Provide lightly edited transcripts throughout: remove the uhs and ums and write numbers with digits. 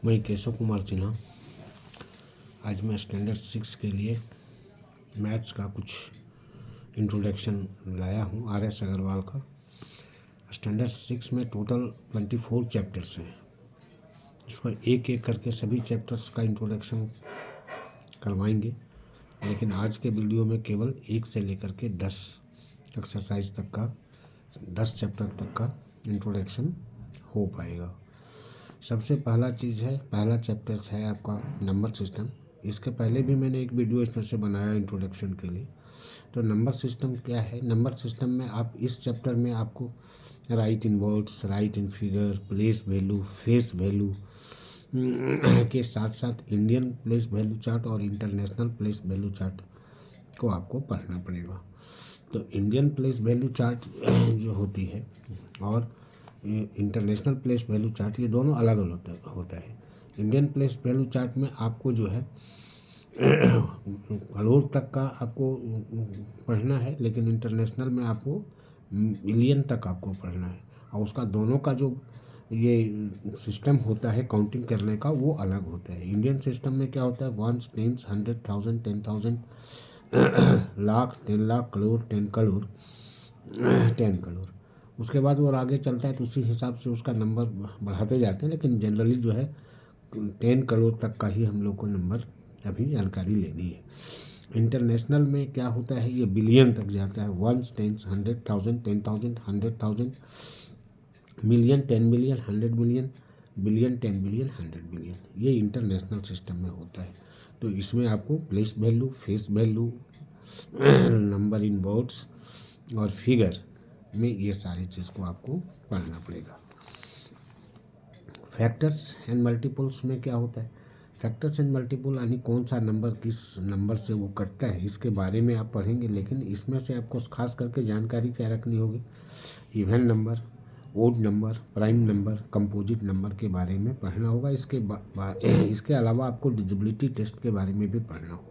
मैं केशव कुमार सिन्हा। आज मैं स्टैंडर्ड 6 के लिए मैथ्स का कुछ इंट्रोडक्शन लाया हूँ RS अग्रवाल का। स्टैंडर्ड 6 में टोटल 24 चैप्टर्स हैं। इसको एक एक करके सभी चैप्टर्स का इंट्रोडक्शन करवाएंगे, लेकिन आज के वीडियो में केवल 1 से लेकर के 10 एक्सरसाइज तक का 10 चैप्टर तक का इंट्रोडक्शन हो पाएगा। सबसे पहला चैप्टर है आपका नंबर सिस्टम। इसके पहले भी मैंने एक वीडियो इसमें से बनाया इंट्रोडक्शन के लिए। तो नंबर सिस्टम क्या है? नंबर सिस्टम में आप इस चैप्टर में आपको right in words, right in figure, place value, face value के साथ साथ इंडियन प्लेस वैल्यू चार्ट और इंटरनेशनल प्लेस वैल्यू चार्ट को आपको पढ़ना पड़ेगा। तो इंडियन प्लेस वैल्यू चार्ट जो होती है और इंटरनेशनल प्लेस वैल्यू चार्ट, ये दोनों अलग अलग होता है। इंडियन प्लेस वैल्यू चार्ट में आपको जो है करोड़ तक का आपको पढ़ना है, लेकिन इंटरनेशनल में आपको मिलियन तक आपको पढ़ना है। और उसका दोनों का जो ये सिस्टम होता है काउंटिंग करने का, वो अलग होता है। इंडियन सिस्टम में क्या होता है? 1, 10, 100,000, 10,000, लाख, 10 लाख, करोड़, 10 करोड़, 10 करोड़। उसके बाद वो आगे चलता है तो उसी हिसाब से उसका नंबर बढ़ाते जाते हैं, लेकिन जनरली जो है 10 करोड़ तक का ही हम लोग को नंबर अभी जानकारी लेनी है। इंटरनेशनल में क्या होता है? ये बिलियन तक जाता है। 1, 10, 100,000, 10,000, 100,000, million, 10 million, 100 million, billion, 10 billion, 100 billion. ये इंटरनेशनल सिस्टम में होता है। तो इसमें आपको place value, face value, number in words और फिगर में ये सारी चीज़ को आपको पढ़ना पड़ेगा। फैक्टर्स एंड मल्टीपल्स में क्या होता है? फैक्टर्स एंड मल्टीपल यानी कौन सा नंबर किस नंबर से वो कटता है, इसके बारे में आप पढ़ेंगे। लेकिन इसमें से आपको खास करके जानकारी क्या रखनी होगी? Even number, odd number, prime number, composite number के बारे में पढ़ना होगा। इसके अलावा आपको डिजिबिलिटी टेस्ट के बारे में भी पढ़ना होगा।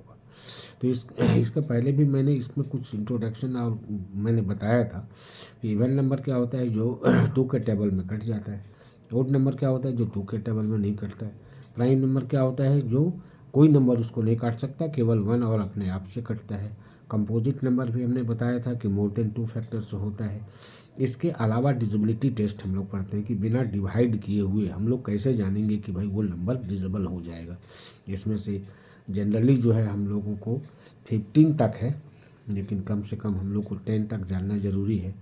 तो इसके पहले भी मैंने इसमें कुछ इंट्रोडक्शन और मैंने बताया था कि इवन नंबर क्या होता है? जो 2 के टेबल में कट जाता है। ओड नंबर क्या होता है? जो 2 के टेबल में नहीं कटता है। प्राइम नंबर क्या होता है? जो कोई नंबर उसको नहीं काट सकता, केवल 1 और अपने आप से कटता है। कंपोजिट नंबर भी हमने बताया था कि मोर देन 2 फैक्टर्स होता है। इसके अलावा डिजिबिलिटी टेस्ट हम लोग पढ़ते हैं कि बिना डिवाइड किए हुए हम लोग कैसे जानेंगे कि भाई वो नंबर डिजिबल हो जाएगा। इसमें से जनरली जो है हम लोगों को 15 तक है, लेकिन कम से कम हम लोग को 10 तक जानना ज़रूरी है।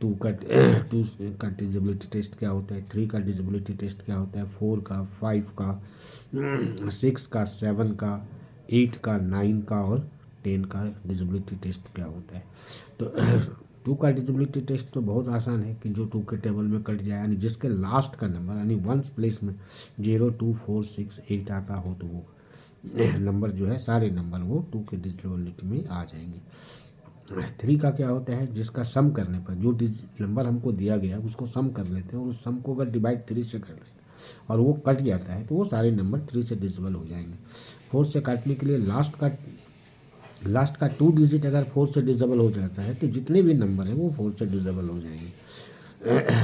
2 का डिजिबिलिटी टेस्ट क्या होता है, 3 का डिजिबिलिटी टेस्ट क्या होता है, 4 का, 5 का, 6 का, 7 का, 8 का, 9 का और 10 का डिजिबिलिटी टेस्ट क्या होता है। तो 2 का डिजिबिलिटी टेस्ट तो बहुत आसान है कि जो 2 के टेबल में कट जाए, यानी जिसके लास्ट का नंबर यानी 1 प्लेस में 0, 2, 4, 6, 8 आता हो, तो वो नंबर जो है सारे नंबर वो 2 के डिजिबिलिटी में आ जाएंगे। 3 का क्या होता है? जिसका सम करने पर जो नंबर हमको दिया गया उसको सम कर लेते हैं और उस सम को अगर डिवाइड 3 से कर लेते हैं और वो कट जाता है तो वो सारे नंबर 3 से डिजिबल हो जाएंगे। 4 से काटने के लिए लास्ट का 2 डिजिट अगर 4 से डिजिबल हो जाता है तो जितने भी नंबर हैं वो 4 से डिजिबल हो जाएंगे।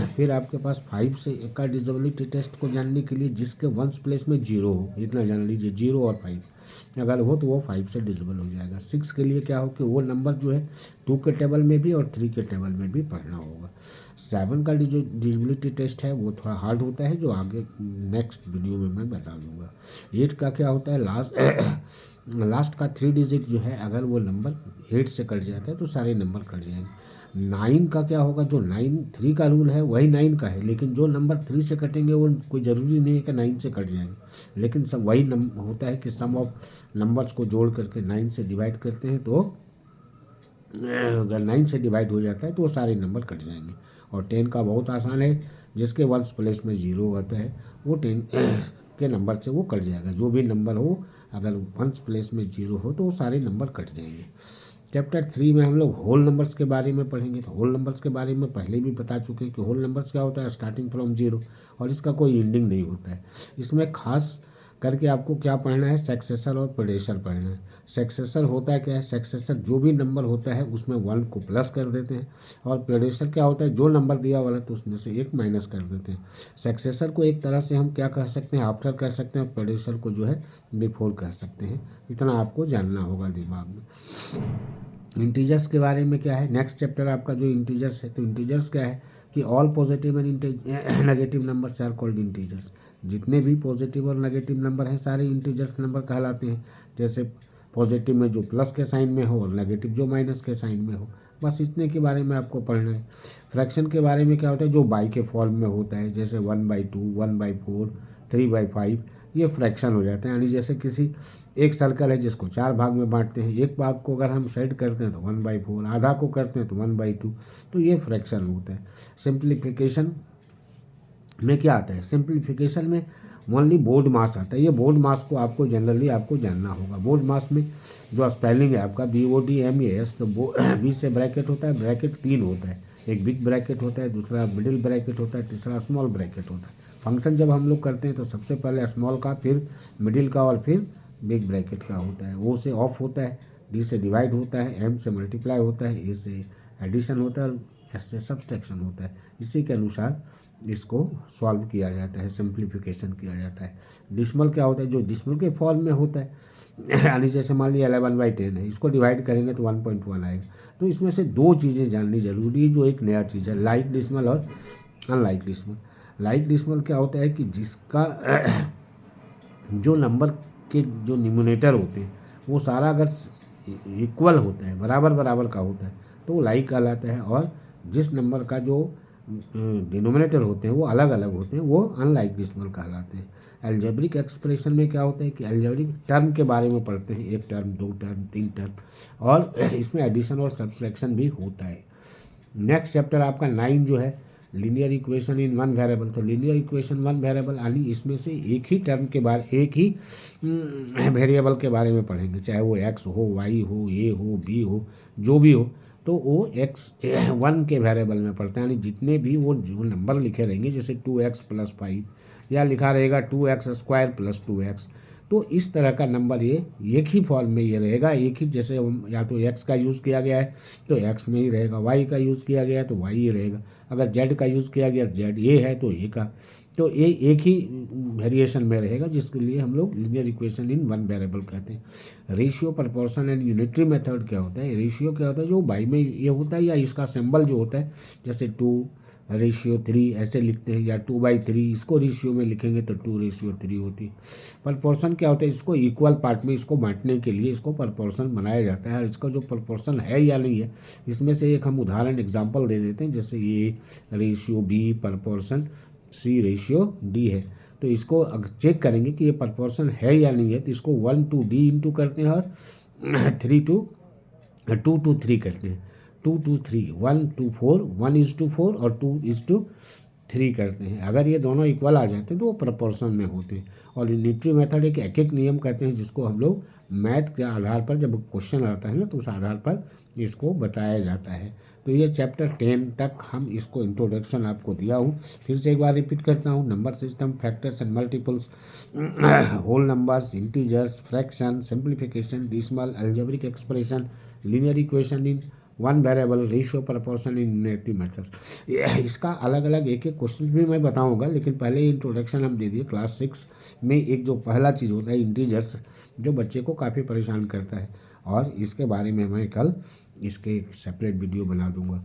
फिर आपके पास 5 से का डिजिबिलिटी टेस्ट को जानने के लिए जिसके 1 प्लेस में 0 हो, इतना जान लीजिए, 0 और 5 अगर हो तो वो 5 से डिजिबल हो जाएगा। 6 के लिए क्या हो कि वो नंबर जो है 2 के टेबल में भी और 3 के टेबल में भी पढ़ना होगा। 7 का डिजिबिलिटी टेस्ट है वो थोड़ा हार्ड होता है, जो आगे नेक्स्ट वीडियो में मैं बता दूंगा। 8 का क्या होता है? लास्ट का 3 डिजिट जो है अगर वो नंबर 8 से कट जाता है तो सारे नंबर कट जाएंगे। 9 का क्या होगा? जो 3 का रूल है वही 9 का है, लेकिन जो नंबर 3 से कटेंगे वो कोई ज़रूरी नहीं है कि 9 से कट जाएंगे, लेकिन सब वही होता है कि सम ऑफ नंबर्स को जोड़ करके 9 से डिवाइड करते हैं, तो अगर 9 से डिवाइड हो जाता है तो वो सारे नंबर कट जाएंगे। और 10 का बहुत आसान है, जिसके 1 प्लेस में 0 होता है वो 10 के नंबर से वो कट जाएगा। जो भी नंबर हो अगर 1 प्लेस में 0 हो तो वो सारे नंबर कट जाएंगे। चैप्टर 3 में हम लोग होल नंबर्स के बारे में पढ़ेंगे। तो होल नंबर्स के बारे में पहले भी बता चुके हैं कि होल नंबर्स क्या होता है? स्टार्टिंग फ्रॉम 0 और इसका कोई एंडिंग नहीं होता है। इसमें खास करके आपको क्या पढ़ना है, सक्सेसर और प्रेडेसर पढ़ना है। सक्सेसर होता है क्या है, सक्सेसर जो भी नंबर होता है उसमें 1 को प्लस कर देते हैं, और प्रेडेसर क्या होता है, जो नंबर दिया हुआ है तो उसमें से 1 माइनस कर देते हैं। सक्सेसर को एक तरह से हम क्या कह सकते हैं, आफ्टर कह सकते हैं, और प्रेडेसर को जो है बिफोर कह सकते हैं। इतना आपको जानना होगा दिमाग में। इंटीजर्स के बारे में क्या है, नेक्स्ट चैप्टर आपका जो इंटीजर्स है, तो इंटीजर्स क्या है कि all positive and negative numbers are called integers. जितने भी पॉजिटिव और नेगेटिव नंबर हैं सारे इंटीजर्स नंबर कहलाते हैं। जैसे पॉजिटिव में जो प्लस के साइन में हो और नेगेटिव जो माइनस के साइन में हो, बस इतने के बारे में आपको पढ़ना है। फ्रैक्शन के बारे में क्या होता है, जो बाई के फॉर्म में होता है, जैसे 1/2, 1/4, 3/5, ये फ्रैक्शन हो जाते हैं। यानी जैसे किसी एक सर्कल है जिसको 4 भाग में बांटते हैं, एक भाग को अगर हम साइड करते हैं तो 1/4, आधा को करते हैं तो 1/2, तो ये फ्रैक्शन होता है। सिंप्लीफिकेशन में क्या आता है, सिंप्लीफिकेशन में ओनली बोर्ड मास आता है। ये बोर्ड मास को आपको जनरली आपको जानना होगा। बोर्ड मास में जो स्पेलिंग है आपका BODMAS, तो बी से ब्रैकेट होता है, ब्रैकेट 3 होता है, एक बिग ब्रैकेट होता है, दूसरा मिडिल ब्रैकेट होता है, तीसरा स्मॉल ब्रैकेट होता है। फंक्शन जब हम लोग करते हैं तो सबसे पहले स्मॉल का, फिर मिडिल का और फिर बिग ब्रैकेट का होता है। O से ऑफ होता है, D से डिवाइड होता है, M से मल्टीप्लाई होता है, A से एडिशन होता है, S से सब्सट्रैक्शन होता है। इसी के अनुसार इसको सॉल्व किया जाता है, सिंप्लीफिकेशन किया जाता है। डिस्मल क्या होता है, जो डिस्मल के फॉर्म में होता है, यानी जैसे मान लिया 11/10 है, इसको डिवाइड करेंगे तो 1.1 आएगा। तो इसमें से 2 चीज़ें जाननी जरूरी है, जो एक नया चीज़ है, लाइक डिस्मल और अनलाइक डिस्मल। लाइक डिस्मल क्या होता है कि जिसका जो नंबर के जो न्यूमरेटर होते हैं वो सारा अगर इक्वल होता है, बराबर बराबर का होता है, तो वो लाइक कहलाता है, और जिस नंबर का जो डिनोमिनेटर होते हैं वो अलग अलग होते हैं, वो अनलाइक डिस्मल कहलाते हैं। एल्जेब्रिक एक्सप्रेशन में क्या होता है कि एल्जेब्रिक टर्म के बारे में पढ़ते हैं, 1 टर्म, 2 टर्म, 3 टर्म, और इसमें एडिशन और सब्सट्रैक्शन भी होता है। नेक्स्ट चैप्टर आपका 9 जो है, लीनियर इक्वेशन इन 1 वेरिएबल। तो लीनियर इक्वेशन 1 वेरिएबल यानी इसमें से एक ही टर्म के बारे, एक ही वेरिएबल के बारे में पढ़ेंगे, चाहे वो x हो, y हो, a हो, b हो, जो भी हो, तो वो x1 के वेरिएबल में पढ़ते हैं। यानी जितने भी वो जो नंबर लिखे रहेंगे, जैसे 2x + 5, या लिखा रहेगा 2x² + 2x, तो इस तरह का नंबर ये एक ही फॉर्म में ये रहेगा। एक ही, जैसे या तो x का यूज़ किया गया है तो x में ही रहेगा, y का यूज़ किया गया है तो y ही रहेगा, अगर z का यूज़ किया गया z ये है तो a का, तो ये एक ही वेरिएशन में रहेगा, जिसके लिए हम लोग लीनियर इक्वेशन इन 1 वेरिएबल कहते हैं। Ratio, proportion and unitary method क्या होता है, रेशियो क्या होता है, जो बाई में ये होता है, या इसका सिंबल जो होता है, जैसे 2:3 ऐसे लिखते हैं, या 2/3, इसको रेशियो में लिखेंगे तो 2:3 होती है। प्रोपोर्शन क्या होता है, इसको इक्वल पार्ट में इसको बांटने के लिए इसको प्रोपोर्शन बनाया जाता है, और इसका जो प्रोपोर्शन है या नहीं है, इसमें से एक हम उदाहरण एग्जांपल दे देते हैं, जैसे A:B, प्रोपोर्शन C:D है। तो इसको चेक करेंगे कि ये प्रोपोर्शन है या नहीं है, तो इसको 1/D इंटू करते हैं, और 2/3 करते हैं, 2/3, 1/4, 1:4 और 2:3 करते हैं। अगर ये दोनों इक्वल आ जाते हैं तो वो प्रोपोर्शन में होते हैं। और यूनिटरी मेथड एक नियम कहते हैं, जिसको हम लोग मैथ के आधार पर, जब क्वेश्चन आता है ना, तो उस आधार पर इसको बताया जाता है। तो ये चैप्टर 10 तक हम इसको इंट्रोडक्शन आपको दिया हूँ। फिर से एक बार रिपीट करता हूँ, number system, factors and multiples, whole numbers, integers, fraction, simplification, decimal, algebraic expression, linear equation in 1 variable, ratio, proportion in unitary methods. इसका अलग अलग एक क्वेश्चन भी मैं बताऊंगा, लेकिन पहले इंट्रोडक्शन हम दे दिए। क्लास 6 में एक जो पहला चीज़ होता है इंटीजर्स, जो बच्चे को काफ़ी परेशान करता है, और इसके बारे में मैं कल इसके एक सेपरेट वीडियो बना दूंगा।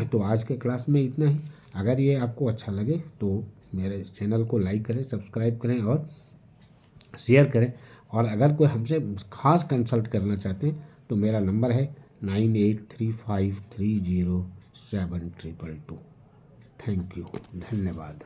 तो आज के क्लास में इतना ही। अगर ये आपको अच्छा लगे तो मेरे चैनल को लाइक करें, सब्सक्राइब करें और शेयर करें। और अगर कोई हमसे खास कंसल्ट करना चाहते हैं तो मेरा नंबर है 9835307222। थैंक यू, धन्यवाद।